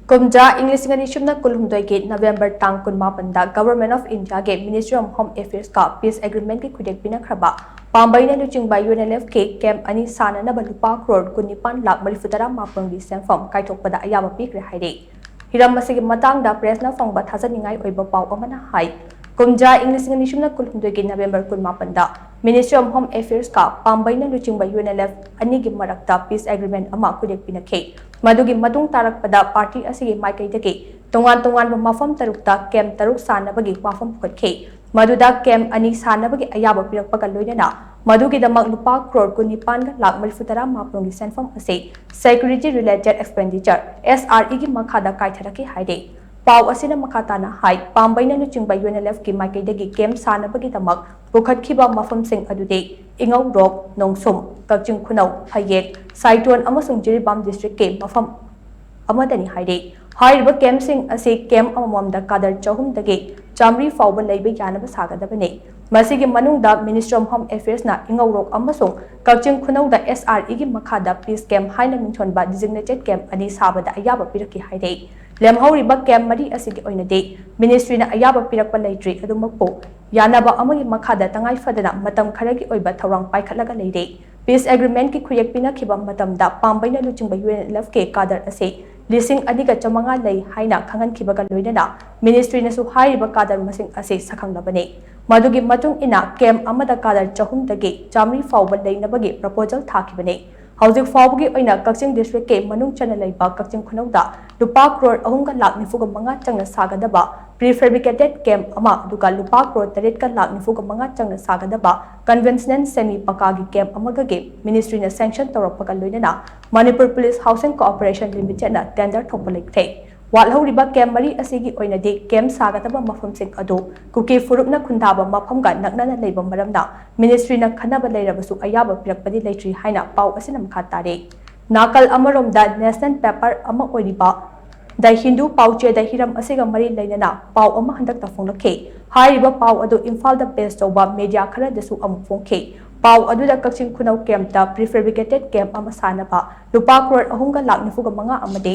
Kumja English Nganishumna Kulhumdoi Gate November Tang Kunmapanda Government of India Gate Ministry of Home Affairs Ka Peace Agreement ki khutyek pinakhraba Pambei na Luchingba Unlf ke Camp ani Sananaba Lupa Crore kunipan Lakh Malifutara mapangdi shenpham Kaithokpada Ayaba Pikhre hairi hiram masigi matangda press na phangba thajaningai oiba pau amana hai Kumja English Nganishumna Kulhumdoi Gate November Kunmapanda Ministry of Home Affairs Ka Pambei na Luchingba Unlf anigi marakta Peace Agreement ama khutyek pinakhe Madugi matung tarak pada party asigi maikai dake tongan mafam tarukta kem taruk sanabagi wafam pukatke maduda kem ani sanabagi ayaba pirakpaga loinana madugi damak Lupa Crore kunipan ga Lakh Malifutara maprongi shenpham ase security related expenditure SRE gi makhada kaitharaki haide pau asina makhatana hai Pambei na Luchingba Unlf ki maikai dagi kem sanabagi damak pukhatkhiba mafam sing adude ingau rok nongsum kakjing khunau phayek saiton amasung jiribam district ke mafam amadani haide hairiba kem sing ase kem amamamda kadar chahum dage chamri fauba leibe yanaba sagadabane masigi manungda Ministry of Home Affairs na ingau rok amasung kakjing khunau da SRE gi makhada peace camp haina mingthonba designated camp ani sabada ayaba piraki haide lemhauriba camp mari asigi oinade ministry na ayaba pirakpa leitri adumakpo yanaba amagi makhada tangai fadana matam kharagi oiba thorang paikhatlaga leire Peace Agreement ki khuyek pinakhiba matamda Pambei na Luchingba Unlf ke kadar ase lising adiga chamanga lei haina khangan khibaga loinana ministry na su hairiba kadar masing ase sakhangnabane madugi matung ina camp amada kadar chahum dage chamri fauba leinabagi proposal thakibane Housing Faugi oina Kakching District ke manung chana leiba Kakching Khunauda Lupa Crore ahunga Lakh nifuga manga changna sagadaba prefabricated camp ama duga Lupa Crore taret ka Lakh nifuga manga changna sagadaba conventional semi pakagi camp amaga ge ministry na sanction tawrapaga loinana Manipur Police Housing Cooperation Limited na tender thopalekthei Walhauriba camp mari asigi oinade camp sagataba mafam sing ado kuki furupna khundaba mafamga naknana leiba maramna ministry na khanaba leirabasu ayaba pirakpadi leitri haina pau asinam khatare nakal amaromda national paper ama oiriba da Hindu pauche da hiram asiga mari leinana pau ama handak ta fonglakhe hairiba pau ado Imphal da base toba media khara desu am phongkhe pau aduda Kakching Khunau camp ta prefabricated camp ama sanaba Lupa Crore ahunga Lakh nifuga manga amade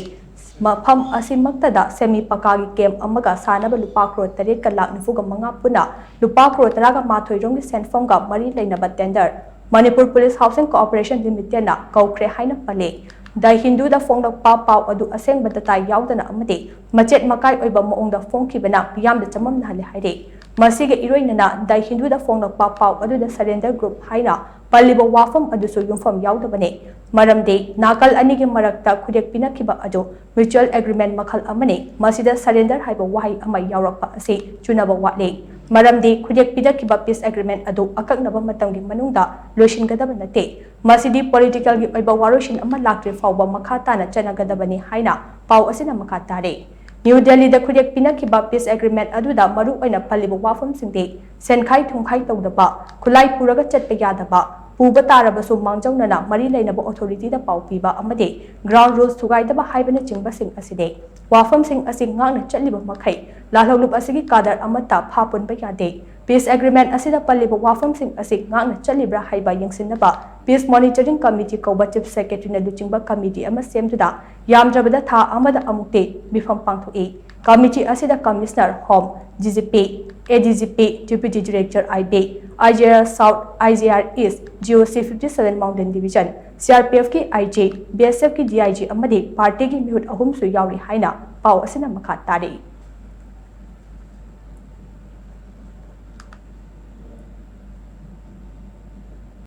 mafam asimaktada semi pakagi camp amaga sanaba Lupa Crore taret ka Lakh nifuga manga puna Lupa Crore taraga mathoi rongi shenpham ga mari leinaba tender Manipur Police Housing Cooperation Limited na kaukre haina pale da Hindu da fonglak pau adu aseng batata yaudana amade machet makai oiba moongda fongkhibana yamda chamam na hale haire masige iroinana da Hindu da fonglak pau adu da surrender group haina paliba wafam adusu yumfam yaudabane maramde nakal anigi marakta khutyek pinakhiba ado mutual agreement makhal amane masida surrender haiba wahai ama yaurakpa ase chunaba watle maramde khutyek pinakhiba peace agreement ado akaknaba matamgi manungda loishingadaba nate masidi political gi oiba waroshin ama lakre fauba makha tana chanagadabani haina pau asina makha tare New Delhi da khutyek pinakhiba peace agreement aduda maru oina paliba wafam singde senkhai thungkhai tawdaba khulai puraga chatpa yadaba puba tarabasu mangjaunana mari leinaba authority da pau piba amade ground rules thugaidaba haibana chingba sing aside wafam sing asing ngangna chatliba makhai lalholup asigi kadar amata phapun ba yade peace agreement asida paliba wafam sing asing ngangna chatlibra haiba yengsinaba peace monitoring committee koba chief secretary na Luchingba committee ama semduda yamdrabada tha amada amukte bifam pangthoi committee asida commissioner home GGP ADGP Deputy Director IB IGR South IGR East GOC 57 Mountain Division CRPF ki IJ BSF ki DIG amadi party ki mihut ahum su yauri haina pau asina makha tare